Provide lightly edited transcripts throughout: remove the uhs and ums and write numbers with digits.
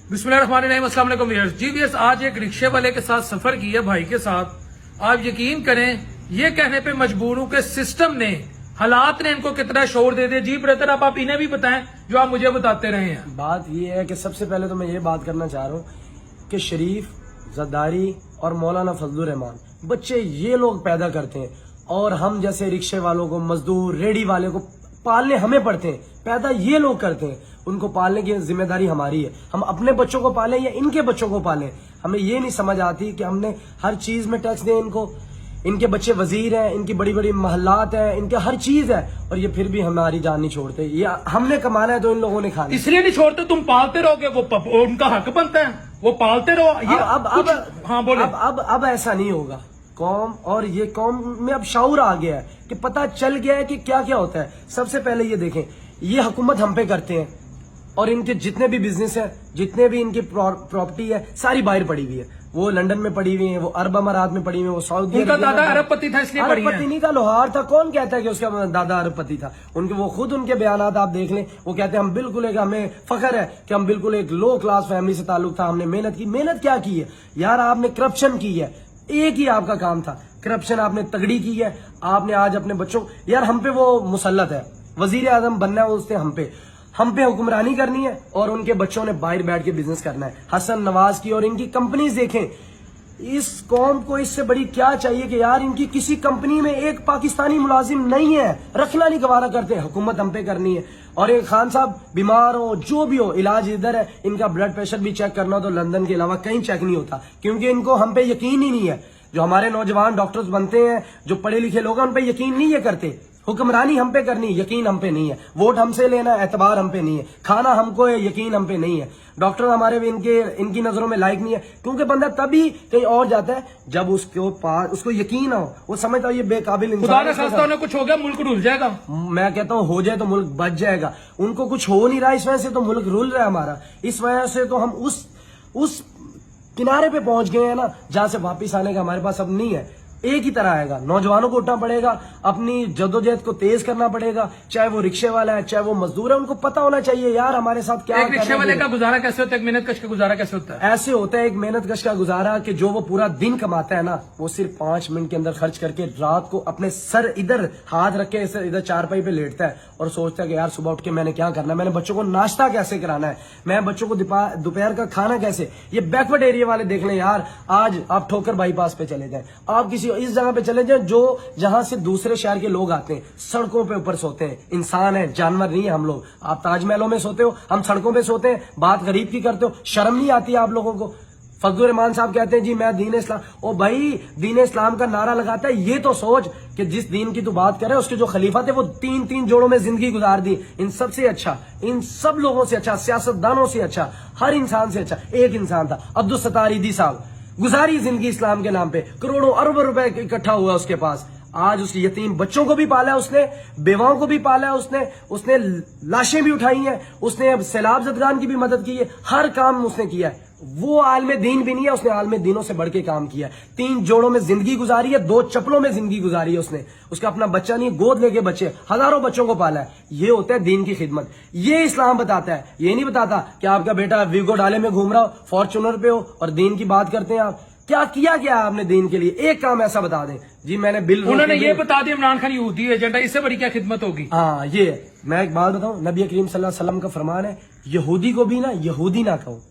बिस्मिल्लाहिर्रहमानिर्रहीम। अस्सलाम वालेकुम व्यूअर्स। जी व्यूअर्स, आज एक रिक्शे वाले के साथ सफर किया भाई के साथ। आप यकीन करें, ये कहने पे मजबूर हूं कि सिस्टम ने, हालात ने इनको कितना शोर दे दिया। जी ब्रदर, आप इन्हें भी बताएं जो आप मुझे बताते रहे हैं। बात ये है कि सबसे पहले तो मैं ये बात करना चाह रहा हूँ कि शरीफ, जरदारी और मौलाना फजलुर रहमान बच्चे ये लोग पैदा करते हैं, और हम जैसे रिक्शे वालों को, मजदूर, रेडी वाले को पालने हमें पड़ते हैं। पैदा ये लोग करते हैं, उनको पालने की जिम्मेदारी हमारी है। हम अपने बच्चों को पालें या इनके बच्चों को पालें, हमें ये नहीं समझ आती कि हमने हर चीज में टैक्स दें इनको। इनके बच्चे वजीर हैं, इनकी बड़ी बड़ी महल्लात हैं, इनके हर चीज है, और ये फिर भी हमारी जान नहीं छोड़ते। ये हमने कमाना है तो इन लोगों ने खाना है। इसलिए नहीं छोड़ते, तुम पालते रहोगे, वो उनका हक बनता है, वो पालते रहो। हाँ बोले। अब ऐसा नहीं होगा। कौम, और ये कौम में अब शऊर आ गया है कि पता चल गया है कि क्या क्या होता है। सबसे पहले ये देखें, ये हुकूमत हम पे करते हैं, और इनके जितने भी बिजनेस है, जितने भी इनकी प्रॉपर्टी है, सारी बाहर पड़ी हुई है। वो लंदन में पड़ी हुई है, वो अरब अमारात में पड़ी हुई है, वो सऊदी। उनका दादा अरबपति था, इसलिए अरबपति नहीं था, लोहार था। कौन कहता है कि उसका दादा अरबपति था? वो खुद उनके बयानात आप देख लें, वो कहते हैं हम बिल्कुल एक, हमें फख्र है कि हम बिल्कुल एक लो क्लास फैमिली से ताल्लुक था, हमने मेहनत की। मेहनत क्या की है यार? आपने करप्शन की है, एक ही आपका काम था, करप्शन आपने तगड़ी की है। आपने आज अपने बच्चों, यार हम पे वो मुसल्लत है, वजीर आजम बनना है उसने हम पे हुक्मरानी करनी है, और उनके बच्चों ने बाहर बैठ के बिजनेस करना है। हसन नवाज की और इनकी कंपनीज देखें। इस कौम को इससे बड़ी क्या चाहिए कि यार इनकी किसी कंपनी में एक पाकिस्तानी मुलाजिम नहीं है, रखना नहीं गवारा करते। हुकूमत हम पे करनी है। और एक खान साहब बीमार हो, जो भी हो, इलाज इधर है। इनका ब्लड प्रेशर भी चेक करना हो तो लंदन के अलावा कहीं चेक नहीं होता, क्योंकि इनको हम पे यकीन ही नहीं है। जो हमारे नौजवान डॉक्टर्स बनते हैं, जो पढ़े लिखे लोग हैं, उन पे यकीन नहीं ये करते। हुक्मरानी हम पे करनी, यकीन हम पे नहीं है। वोट हमसे लेना, एतबार हम पे नहीं है। खाना हमको है, यकीन हम पे नहीं है। डॉक्टर हमारे भी इनकी नजरों में लायक नहीं है, क्योंकि बंदा तभी कहीं और जाता है जब उसको यकीन हो, वो समझता हो ये बेकाबिल इंसान है। कुछ हो गया, मुल्क रुल जाएगा। मैं कहता हूँ हो जाए तो मुल्क बच जाएगा। उनको कुछ हो नहीं रहा, इस वजह से तो मुल्क रुल रहा है हमारा। इस वजह से तो हम उस किनारे पे पहुंच गए हैं ना, जहां से वापिस आने का हमारे पास अब नहीं है। एक ही तरह आएगा, नौजवानों को उठना पड़ेगा, अपनी जद्दोजहद को तेज करना पड़ेगा। चाहे वो रिक्शे वाला है, चाहे वो मजदूर है, उनको पता होना चाहिए यार हमारे साथ क्या। एक रिक्शे वाले का गुजारा कैसे होता है, एक मेहनत कश का गुजारा कैसे होता है? ऐसे होता है एक मेहनत कश का गुजारा कि जो वो पूरा दिन कमाता है ना, वो सिर्फ 5 मिनट के अंदर खर्च करके रात को अपने सर इधर हाथ रख के इधर चारपाई पे लेटता है और सोचता है कि यार सुबह उठ के मैंने क्या करना है, मैंने बच्चों को नाश्ता कैसे कराना है, मैं बच्चों को दोपहर का खाना कैसे। ये बैकवर्ड एरिया वाले देख लें यार। आज आप ठोकर बाईपास पे चले जाएं, आप किसी इस जगह पे चले जाएं जो जहां से दूसरे शहर के लोग आते हैं, सड़कों पे ऊपर सोते हैं। इंसान है, जानवर नहीं है हम लोग। आप ताजमहलों में सोते हो, हम सड़कों पे सोते हैं। बात गरीब की करते हो, शर्म नहीं आती आप लोगों को? फजलुर रहमान साहब कहते हैं जी मैं दीन इस्लाम। ओ भाई, दीन इस्लाम का नारा लगाता है, ये तो सोच कि जिस दीन की तू बात कर रहा है, उसके जो खलीफा थे वो 3-3 जोड़ों में जिंदगी गुजार दी। इन सब से अच्छा, इन सब लोगों से अच्छा, सियासतदानों से अच्छा, हर इंसान से अच्छा एक इंसान था, अब्दुल सत्तार ईदी साहब। गुजारी जिंदगी इस्लाम के नाम पे, करोड़ों अरबों रुपए इकट्ठा हुआ उसके पास। आज उसके यतीम बच्चों को भी पाला है उसने, बेवाओं को भी पाला है उसने लाशें भी उठाई हैं, उसने सैलाब ज़दगान की भी मदद की है। हर काम उसने किया है। वो आलमे दीन भी नहीं है, उसने आलमे दीनों से बढ़ के काम किया है। 3 जोड़ों में जिंदगी गुजारी है, 2 चप्पलों में जिंदगी गुजारी है उसने। उसका अपना बच्चा नहीं, गोद लेके बच्चे, हजारों बच्चों को पाला है। ये होता है दीन की खिदमत। ये इस्लाम बताता है। ये नहीं बताता कि आपका बेटा वीगो डाले में घूम रहा हो, फॉर्चूनर पे हो, और दीन की बात करते हैं आप। क्या किया आपने दीन के लिए? एक काम ऐसा बता दें जी, मैंने बिल, उन्होंने ये बता दिया इमरान खान यहूदी एजेंडा, इससे बड़ी क्या खिदमत होगी? हाँ, ये मैं एक बात बताऊं, नबी करीम सल्लल्लाहु अलैहि वसल्लम का फरमान है, यहूदी को भी ना यहूदी ना कहो,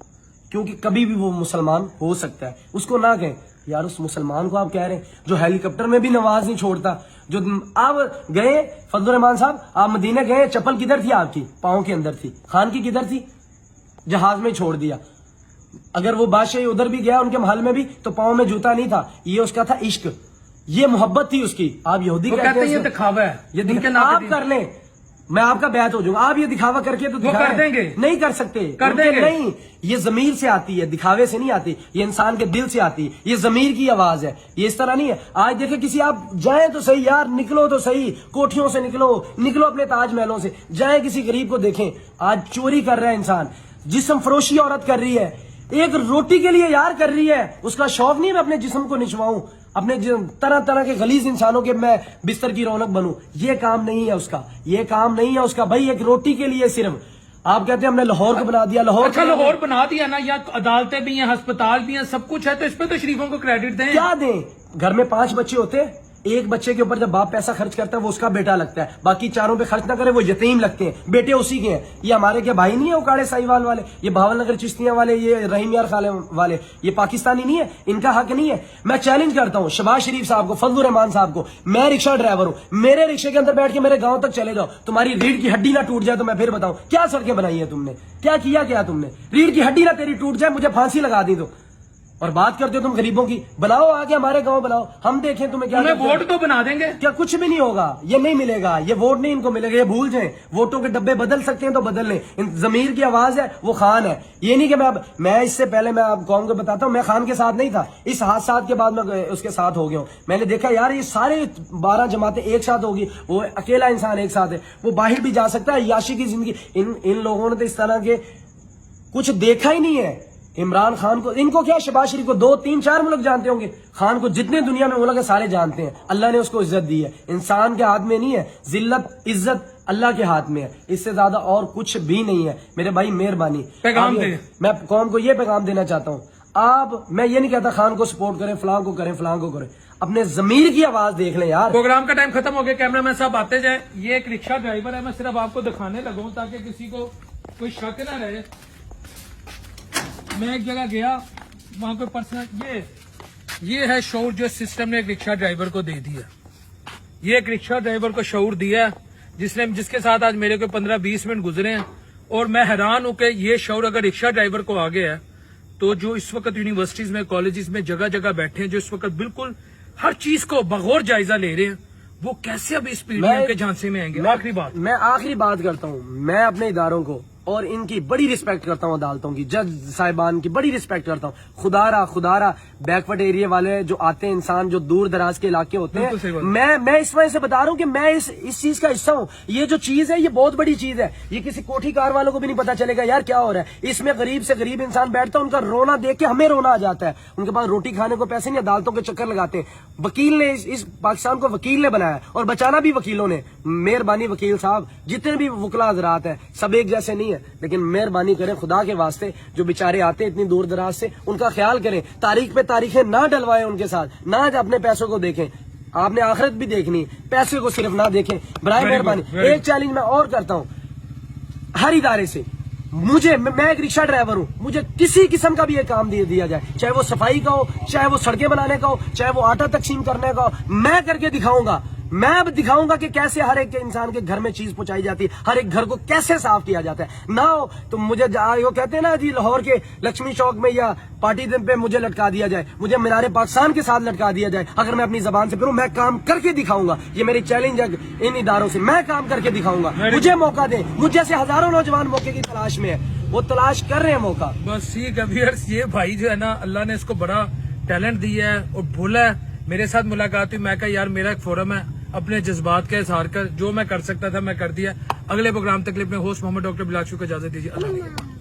क्योंकि कभी भी वो मुसलमान हो सकता है। उसको ना कहें यार, उस मुसलमान को आप कह रहे हैं जो हेलीकॉप्टर में भी नमाज नहीं छोड़ता। जो आप गए फजलुर रहमान साहब, आप मदीने गए, चप्पल किधर थी आपकी? पाँव के अंदर थी। खान की किधर थी? जहाज में छोड़ दिया। अगर वो बादशाह उधर भी गया उनके महल में भी, तो पाँव में जूता नहीं था। ये उसका था इश्क, ये मोहब्बत थी उसकी। आप यहूदी कहते हैं, ये दिखावा है, ये आप कर लें, मैं आपका बैत हो जाऊंगा। आप ये दिखावा करके तो कर देंगे? नहीं कर सकते, कर देंगे नहीं। ये जमीर से आती है, दिखावे से नहीं आती। ये इंसान के दिल से आती है, ये जमीर की आवाज है। ये इस तरह नहीं है। आज देखे किसी, आप जाएं तो सही यार, निकलो तो सही, कोठियों से निकलो अपने ताजमहलों से। जाएं किसी गरीब को देखें, आज चोरी कर रहा है इंसान, जिस्म फरोशी औरत कर रही है, एक रोटी के लिए यार कर रही है। उसका शौक नहीं है मैं अपने जिस्म को निचवाऊं, अपने तरह तरह के गलीज इंसानों के मैं बिस्तर की रौनक बनूं। ये काम नहीं है उसका, ये काम नहीं है उसका भाई। एक रोटी के लिए सिर्फ آپ کہتے ہیں ہم نے لاہور کو بنا دیا. لاہور اچھا لاہور بنا دیا نا, یا عدالتیں بھی ہیں, ہسپتال بھی ہیں, سب کچھ ہے, تو اس پہ تو شریفوں کو کریڈٹ دیں. کیا دیں؟ گھر میں 5 بچے ہوتے ہیں, ایک بچے کے اوپر جب باپ پیسہ خرچ کرتا ہے وہ اس کا بیٹا لگتا ہے, باقی چاروں پہ خرچ نہ کرے وہ یتیم لگتے ہیں, بیٹے اسی کے ہیں. یہ ہمارے کیا بھائی نہیں ہے اکاڑے سائیوال والے, یہ بھاول نگر چشتیاں والے, یہ رحیم یار خالے والے, یہ پاکستانی نہیں ہے, ان کا حق نہیں ہے. میں چیلنج کرتا ہوں شہباز شریف صاحب کو, فضل الرحمان صاحب کو, میں رکشہ ڈرائیور ہوں, میرے رکشے کے اندر بیٹھ کے میرے گاؤں تک چلے جاؤ, تمہاری ریڑھ کی ہڈی نہ ٹوٹ جائے تو میں پھر بتاؤں کیا سڑکیں بنائی ہیں تم نے, کیا کیا تم نے. ریڑھ کی ہڈی نہ تیری ٹوٹ جائے, مجھے پھانسی لگا دی تو. اور بات کرتے ہو تم غریبوں کی, بناؤ آگے ہمارے گاؤں بناؤ, ہم دیکھیں تمہیں کیا ووٹ تو بنا دیں گے. کیا کچھ بھی نہیں ہوگا, یہ نہیں ملے گا, یہ ووٹ نہیں ان کو ملے گا, یہ بھول جائیں. ووٹوں کے ڈبے بدل سکتے ہیں تو بدل لیں, ضمیر کی آواز ہے وہ خان ہے. یہ نہیں کہ میں اس سے پہلے میں آپ قوم کو بتاتا ہوں, میں خان کے ساتھ نہیں تھا, اس حادثات کے بعد میں اس کے ساتھ ہو گیا ہوں. میں نے دیکھا یار یہ سارے 12 جماعتیں ایک ساتھ ہوگی, وہ اکیلا انسان ایک ساتھ ہے, وہ باہر بھی جا سکتا ہے. عیاشی کی زندگی, ان لوگوں نے تو اس طرح کے کچھ دیکھا ہی نہیں ہے. عمران خان کو, ان کو کیا, شہباز شریف کو 2 3 4 ملک جانتے ہوں گے, خان کو جتنے دنیا میں ملک ہے سارے جانتے ہیں. اللہ نے اس کو عزت دی ہے, انسان کے ہاتھ میں نہیں ہے, ذلت عزت اللہ کے ہاتھ میں ہے, اس سے زیادہ اور کچھ بھی نہیں ہے. میرے بھائی مہربانی پیغام دیں. میں قوم کو یہ پیغام دینا چاہتا ہوں, میں یہ نہیں کہتا خان کو سپورٹ کریں, فلاں کو کریں, فلاں کو کریں, اپنے ضمیر کی آواز دیکھ لیں یار. پروگرام کا ٹائم ختم ہو گیا, کیمرہ مین صاحب آتے جائیں. یہ ایک رکشہ ڈرائیور ہے, میں صرف آپ کو دکھانے لگا ہوں تاکہ کسی کو کوئی شک نہ رہے. میں ایک جگہ گیا, وہاں پہ پرسنل یہ ہے شعور جو سسٹم نے ایک رکشہ ڈرائیور کو دے دیا. یہ ایک رکشہ ڈرائیور کو شعور دیا جس کے ساتھ آج میرے کو 15-20 منٹ گزرے ہیں, اور میں حیران ہوں کہ یہ شعور اگر رکشہ ڈرائیور کو آ گیا ہے تو جو اس وقت یونیورسٹیز میں, کالجز میں جگہ جگہ بیٹھے ہیں, جو اس وقت بالکل ہر چیز کو بغور جائزہ لے رہے ہیں, وہ کیسے ابھی اس پیڑھی کے جھانسے میں آئیں گے. میں آخری بات کرتا ہوں, میں اپنے اداروں کو اور ان کی بڑی رسپیکٹ کرتا ہوں, عدالتوں کی, جج صاحبان کی بڑی رسپیکٹ کرتا ہوں. خدا را بیکورڈ ایریا والے جو آتے ہیں, انسان جو دور دراز کے علاقے ہوتے ہیں, میں اس وجہ سے بتا رہا ہوں کہ میں اس چیز کا حصہ ہوں. یہ جو چیز ہے یہ بہت بڑی چیز ہے, یہ کسی کوٹھی کار والوں کو بھی نہیں پتا چلے گا یار کیا ہو رہا ہے. اس میں غریب سے غریب انسان بیٹھتا ہے, ان کا رونا دیکھ کے ہمیں رونا آ جاتا ہے. ان کے پاس روٹی کھانے کو پیسے نہیں, عدالتوں کے چکر لگاتے ہیں. وکیل نے اس پاکستان کو وکیل نے بنایا, اور بچانا بھی وکیلوں نے. مہربانی وکیل صاحب, جتنے بھی وکلا حضرات ہیں سب ایک جیسے نہیں ہے, لیکن مہربانی کریں خدا کے واسطے, جو بیچارے آتے ہیں اتنی دور دراز سے, ان کا خیال کریں. تاریخ پہ تاریخیں نہ ڈلوائیں ان کے ساتھ, نہ اپنے پیسوں کو دیکھیں. آپ نے آخرت بھی دیکھنی, پیسے کو صرف نہ دیکھیں برائے مہربانی. ایک چیلنج میں اور کرتا ہوں ہر ادارے سے, میں ایک رکشہ ڈرائیور ہوں, مجھے کسی قسم کا بھی ایک کام دیا جائے, چاہے وہ صفائی کا ہو, چاہے وہ سڑکیں بنانے کا ہو, چاہے وہ آٹا تقسیم کرنے کا ہو, میں کر کے دکھاؤں گا. میں اب دکھاؤں گا کہ کیسے ہر ایک انسان کے گھر میں چیز پہنچائی جاتی ہے, ہر ایک گھر کو کیسے صاف کیا جاتا ہے. نہ ہو تو مجھے وہ کہتے ہیں نا جی, لاہور کے لکشمی چوک میں یا پارٹی دن پہ مجھے لٹکا دیا جائے, مجھے مینار پاکستان کے ساتھ لٹکا دیا جائے. اگر میں اپنی زبان سے کروں, میں کام کر کے دکھاؤں گا. یہ میری چیلنج ہے ان اداروں سے, میں کام کر کے دکھاؤں گا. مجھے موقع دیں, مجھ جیسے ہزاروں نوجوان موقع کی تلاش میں ہے, وہ تلاش کر رہے ہیں موقع. بس ٹھیک ہے. یہ بھائی جو ہے نا, اللہ نے اس کو بڑا ٹیلنٹ دیا ہے, اور بھولا ہے. میرے ساتھ ملاقات ہوئی, میں کہا یار میرا ایک فورم ہے, اپنے جذبات کا اظہار کر, جو میں کر سکتا تھا میں کر دیا. اگلے پروگرام تک اپنے ہوسٹ محمد ڈاکٹر بلال شو کو اجازت دیجیے. اللہ